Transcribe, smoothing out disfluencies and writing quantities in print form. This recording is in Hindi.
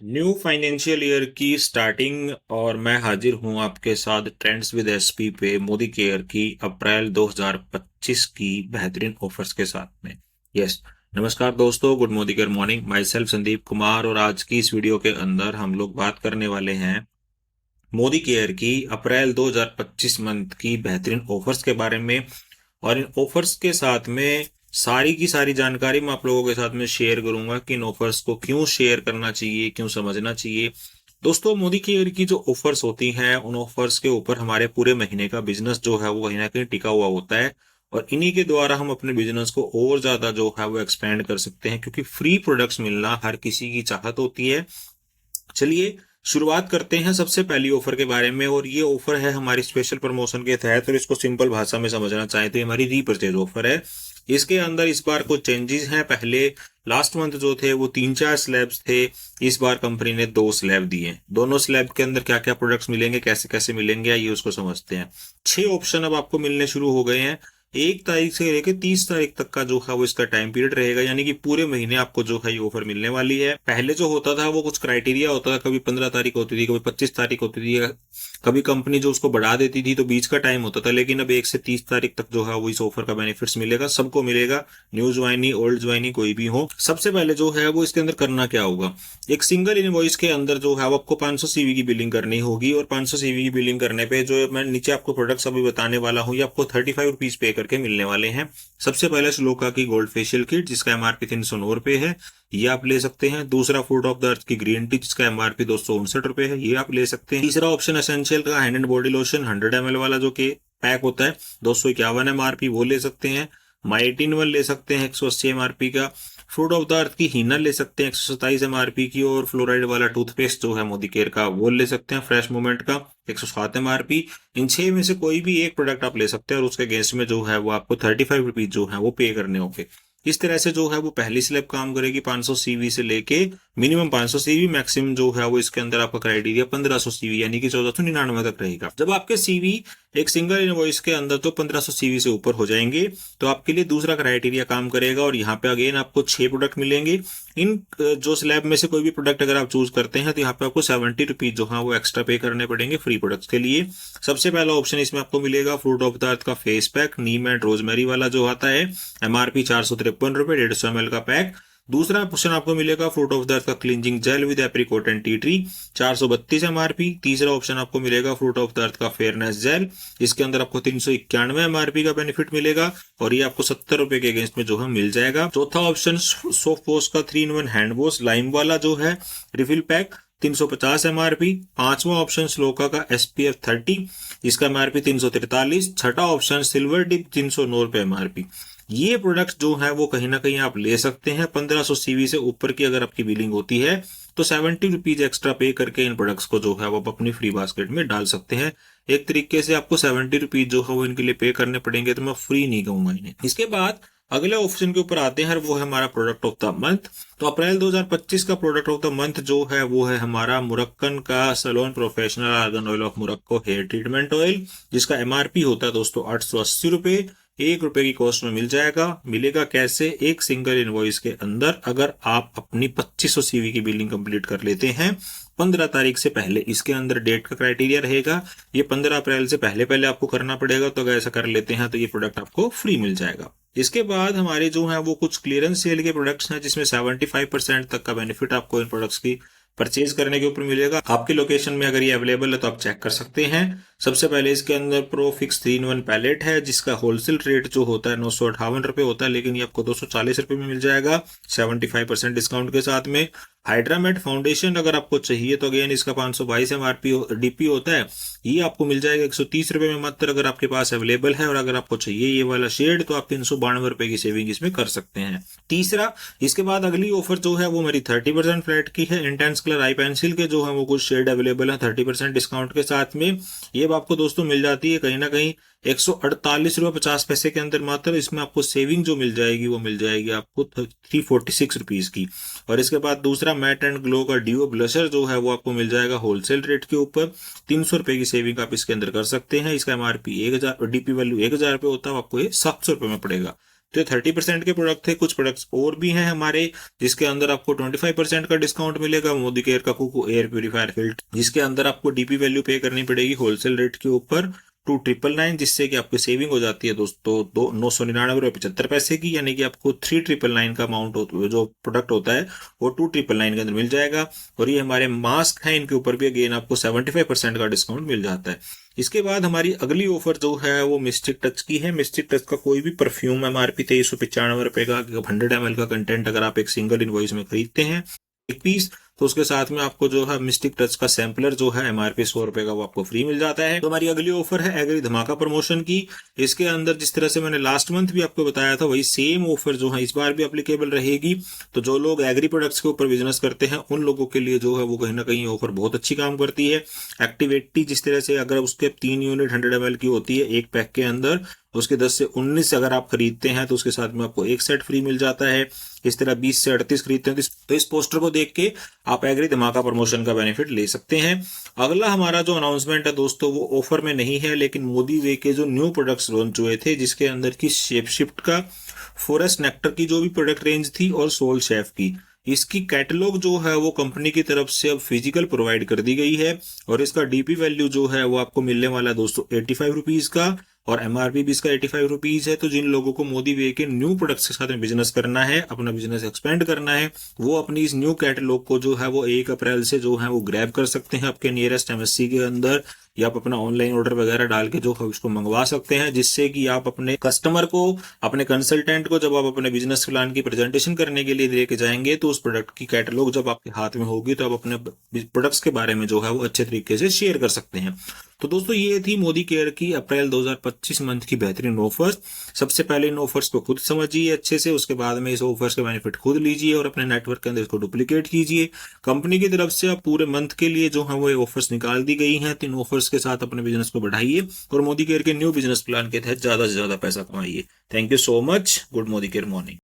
न्यू फाइनेंशियल ईयर की स्टार्टिंग और मैं हाजिर हूं आपके साथ ट्रेंड्स विद एसपी पे मोदी केयर की अप्रैल 2025 की बेहतरीन ऑफर्स के साथ में। यस, नमस्कार दोस्तों, good Modi care morning. My self Sandeep Kumar और आज की इस वीडियो के अंदर हम लोग बात करने वाले हैं मोदी केयर की अप्रैल 2025 मंथ की बेहतरीन ऑफर्स के बारे में। और इन ऑफर्स के साथ में सारी की सारी जानकारी मैं आप लोगों के साथ में शेयर करूंगा कि इन ऑफर्स को क्यों शेयर करना चाहिए, क्यों समझना चाहिए। दोस्तों, मोदी केयर की जो ऑफर्स होती हैं उन ऑफर्स के ऊपर हमारे पूरे महीने का बिजनेस जो है वो कहीं ना कहीं टिका हुआ होता है। और इन्हीं के द्वारा हम अपने बिजनेस को और ज्यादा जो है वो एक्सपेंड कर सकते हैं, क्योंकि फ्री प्रोडक्ट्स मिलना हर किसी की चाहत होती है। चलिए शुरुआत करते हैं सबसे पहली ऑफर के बारे में। और ये ऑफर है हमारी स्पेशल प्रमोशन के तहत, और इसको सिंपल भाषा में समझना चाहे तो ये हमारी रीपर्चेज ऑफर है। इसके अंदर इस बार कुछ चेंजेस हैं। पहले लास्ट मंथ जो थे वो 3-4 स्लैब्स थे, इस बार कंपनी ने 2 स्लैब दिए। दोनों स्लैब के अंदर क्या क्या प्रोडक्ट्स मिलेंगे, कैसे कैसे मिलेंगे, ये उसको समझते हैं। 6 ऑप्शन अब आपको मिलने शुरू हो गए हैं। 1 तारीख से लेकर 30 तारीख तक का जो है वो इसका टाइम पीरियड रहेगा, यानी कि पूरे महीने आपको जो है ये ऑफर मिलने वाली है। पहले जो होता था वो कुछ क्राइटेरिया होता था, कभी 15 तारीख होती थी, कभी 25 तारीख होती थी, कभी कंपनी जो उसको बढ़ा देती थी तो बीच का टाइम होता था। लेकिन अब 1 से 30 तारीख तक जो है वो इस ऑफर का बेनिफिट्स मिलेगा, सबको मिलेगा, न्यू ज्वाइनी ओल्ड ज्वाइनी कोई भी हो। सबसे पहले जो है वो इसके अंदर करना क्या होगा, एक सिंगल इनवॉइस के अंदर जो है वो आपको 500 सीवी की बिलिंग करनी होगी। और 500 सीवी की बिलिंग करने पे जो मैं नीचे आपको प्रोडक्ट्स अभी बताने वाला हूँ ये आपको 35 रुपीज पे करके मिलने वाले हैं। सबसे पहले श्लोका की गोल्ड फेशियल किट जिसका एमआरपी 309 रुपए है, ये आप ले सकते हैं। दूसरा फूड ऑफ द अर्थ की ग्रीन टी जिसका एमआरपी 259 रुपए है, ये आप ले सकते हैं। तीसरा ऑप्शन एसेंशियल का hand and body lotion 100 ml वाला जो कि पैक होता है, 251 एमआरपी, वो ले सकते हैं। माइटिन वन ले सकते हैं 180 एमआरपी का। फ्रूट ऑफ द अर्थ की हीना ले सकते हैं 127 एमआरपी की। और फ्लोराइड वाला टूथपेस्ट जो है मोदी केयर का वो ले सकते हैं फ्रेश मोमेंट का 107 एमआरपी। इन 6 में से कोई भी एक प्रोडक्ट आप ले सकते हैं और उसके अगेंस्ट में जो है वो आपको 35 रुपीज जो है वो पे करने होंगे। इस तरह से जो है वो पहली स्लैब काम करेगी 500 सीवी से लेके मिनिमम 500 सीवी, मैक्सिमम जो है वो इसके अंदर आपका क्राइटेरिया 1500 सीवी यानी कि 1499 तक रहेगा। जब आपके सीवी एक सिंगल इनवॉइस के अंदर तो 1500 सीवी से ऊपर हो जाएंगे तो आपके लिए दूसरा क्राइटेरिया काम करेगा। और यहाँ पे अगेन आपको 6 प्रोडक्ट मिलेंगे। इन जो स्लैब में से कोई भी प्रोडक्ट अगर आप चूज करते हैं तो यहाँ पे आपको 70 रुपीज जो है वो एक्स्ट्रा पे करने पड़ेंगे फ्री प्रोडक्ट्स के लिए। सबसे पहला ऑप्शन इसमें आपको मिलेगा फ्रूट ऑफ द अर्थ का face pack Neem and rosemary वाला जो आता है, एमआरपी 453 रुपए, 150 ml का पैक। दूसरा ऑप्शन आपको मिलेगा फ्रूट ऑफ द अर्थ का cleansing gel with apricot and tea tree, 432 MRP. तीसरा ऑप्शन आपको मिलेगा फ्रूट ऑफ द अर्थ का फेयरनेस जेल, इसके अंदर आपको 391 एमआरपी का बेनिफिट मिलेगा और ये आपको 70 रुपए के अगेंस्ट में जो है मिल जाएगा। चौथा ऑप्शन सोफ्ट वॉश का 3-in-1 हैंड वॉश लाइम वाला जो है रिफिल पैक, 350 एमआरपी। पांचवा ऑप्शन श्लोका का SPF 30, इसका एमआरपी 343। छठा ऑप्शन सिल्वर डिप 309 रुपए एमआरपी। ये प्रोडक्ट जो है वो कहीं ना कहीं आप ले सकते हैं। 1500 सीवी से ऊपर की अगर आपकी बिलिंग होती है तो 70 रुपीज एक्स्ट्रा पे करके इन प्रोडक्ट्स को जो है वो आप अपनी फ्री बास्केट में डाल सकते हैं। एक तरीके से आपको 70 रुपीज जो है वो इनके लिए पे करने पड़ेंगे, तो मैं फ्री नहीं कहूंगा इन्हें। इसके बाद अगले ऑप्शन के ऊपर आते हैं, वो है हमारा प्रोडक्ट ऑफ द मंथ। तो अप्रैल 2025 का प्रोडक्ट ऑफ द मंथ जो है वो है हमारा मुरक्कन का salon professional argan oil of Morocco hair treatment oil, जिसका एमआरपी होता है दोस्तों 880 रुपए। 1 रुपए की कॉस्ट में मिल जाएगा। मिलेगा कैसे, एक सिंगल इनवॉइस के अंदर अगर आप अपनी 2500 सीवी की बिलिंग कंप्लीट कर लेते हैं 15 तारीख से पहले। इसके अंदर डेट का क्राइटेरिया रहेगा, ये 15 अप्रैल से पहले पहले आपको करना पड़ेगा। तो अगर ऐसा कर लेते हैं तो ये प्रोडक्ट आपको फ्री मिल जाएगा। इसके बाद हमारे जो है वो कुछ क्लियरेंस सेल के प्रोडक्ट्स हैं जिसमें 75% तक का बेनिफिट आपको इन प्रोडक्ट्स की परचेज करने के ऊपर मिलेगा। आपके लोकेशन में अगर ये अवेलेबल है तो आप चेक कर सकते हैं। सबसे पहले इसके अंदर प्रो फिक्स 3-in-1 पैलेट है जिसका होलसेल रेट जो होता है 958 रुपए होता है, लेकिन ये आपको 240 रुपए में मिल जाएगा 75% डिस्काउंट के साथ में। हाइड्रामेट फाउंडेशन अगर आपको चाहिए तो अगेन इसका 522 एमआरपी डीपी होता है, ये आपको मिल जाएगा 130 रुपए में मात्र अगर आपके पास अवेलेबल है। और अगर आपको चाहिए ये वाला शेड तो आप 392 रुपए की सेविंग इसमें कर सकते हैं। तीसरा, इसके बाद अगली ऑफर जो है वो मेरी 30% फ्लैट की है। इंटेंस कलर आई पेंसिल के जो है वो कुछ शेड अवेलेबल है 30% डिस्काउंट के साथ में। ये आपको दोस्तों मिल जाती है कहीं ना कहीं 148 रुपए 50 पैसे के अंदर मात्र। इसमें आपको सेविंग जो मिल जाएगी वो मिल जाएगी आपको 346 रुपीज की। और इसके बाद दूसरा मैट एंड ग्लो का डिओ ब्लशर जो है वो आपको मिल जाएगा होलसेल रेट के ऊपर 300 रुपए की सेविंग आप इसके अंदर कर सकते हैं। इसका एमआरपी 1000, डीपी वैल्यू 1000 रुपए होता है, आपको ये 700 रुपए में पड़ेगा। तो 30% के प्रोडक्ट थे। कुछ प्रोडक्ट्स और भी हैं हमारे जिसके अंदर आपको 25% का डिस्काउंट मिलेगा। मोदी केयर का कुकू एयर प्यूरीफायर फिल्टर जिसके अंदर आपको डीपी वैल्यू पे करनी पड़ेगी होलसेल रेट के ऊपर 2999, जिससे कि आपकी सेविंग हो जाती है दोस्तों 999 रुपये 75 पैसे की, यानी कि आपको 3999 का अमाउंट जो प्रोडक्ट होता है वो 2999 के अंदर मिल जाएगा। और ये हमारे मास्क हैं, इनके ऊपर भी अगेन आपको 75% का डिस्काउंट मिल जाता है। इसके बाद हमारी अगली ऑफर जो है वो मिस्टिक टच की है। मिस्टिक टच का कोई भी परफ्यूम MRP 2395 का 100 ml का कंटेंट अगर आप एक सिंगल इनवॉइस में खरीदते हैं एक पीस, तो उसके साथ में आपको जो है मिस्टिक टच का सैम्पलर जो है MRP 100 रुपए का वो आपको फ्री मिल जाता है। तो हमारी अगली ऑफर है एग्री धमाका प्रमोशन की। इसके अंदर जिस तरह से मैंने लास्ट मंथ भी आपको बताया था वही सेम ऑफर जो है इस बार भी एप्लीकेबल रहेगी। तो जो लोग एग्री प्रोडक्ट्स के ऊपर बिजनेस करते हैं उन लोगों के लिए जो है वो कहीं ना कहीं ऑफर बहुत अच्छी काम करती है। एक्टिव 80 जिस तरह से अगर उसके 3 यूनिट 100 ml की होती है एक पैक के अंदर, उसके 10 से 19 अगर आप खरीदते हैं तो उसके साथ में आपको एक सेट फ्री मिल जाता है। इस तरह 20 से 38 खरीदते हैं तो इस पोस्टर को देख के आप एग्री धमाका प्रमोशन का बेनिफिट ले सकते हैं। अगला हमारा जो अनाउंसमेंट है दोस्तों वो ऑफर में नहीं है, लेकिन मोदी वे के जो न्यू प्रोडक्ट्स लॉन्च हुए थे जिसके अंदर की शेप शिफ्ट का फॉरेस्ट नेक्टर की जो भी प्रोडक्ट रेंज थी और सोल शेफ की, इसकी कैटलॉग जो है वो कंपनी की तरफ से अब फिजिकल प्रोवाइड कर दी गई है। और इसका डीपी वैल्यू जो है वो आपको मिलने वाला है दोस्तों 85 रुपीज का, और MRP भी इसका 85 रुपीज है। तो जिन लोगों को मोदी वे के न्यू प्रोडक्ट्स के साथ में बिजनेस करना है, अपना बिजनेस एक्सपेंड करना है, वो अपनी इस न्यू कैटलॉग को जो है वो 1 अप्रैल से जो है वो ग्रैब कर सकते हैं आपके नियरेस्ट MSC के अंदर, या आप अपना ऑनलाइन ऑर्डर वगैरह डाल के जो है उसको मंगवा सकते हैं, जिससे कि आप अपने कस्टमर को, अपने कंसल्टेंट को जब आप अपने बिजनेस प्लान की प्रेजेंटेशन करने के लिए लेके जाएंगे तो उस प्रोडक्ट की कैटलॉग जब आपके हाथ में होगी तो आप अपने प्रोडक्ट्स के बारे में जो है वो अच्छे तरीके से शेयर कर सकते हैं। तो दोस्तों ये थी मोदी केयर की अप्रैल 2025 मंथ की बेहतरीन ऑफर्स। सबसे पहले इन ऑफर्स को खुद समझिए अच्छे से, उसके बाद में इस ऑफर्स के बेनिफिट खुद लीजिए और अपने नेटवर्क के अंदर इसको डुप्लीकेट कीजिए। कंपनी की तरफ से अब पूरे मंथ के लिए जो है वो ऑफर्स निकाल दी गई हैं। 3 ऑफर्स के साथ अपने बिजनेस को बढ़ाइए और मोदी केयर के न्यू बिजनेस प्लान के तहत ज्यादा से ज्यादा पैसा कमाइए। Thank you so much. Good Modi care morning.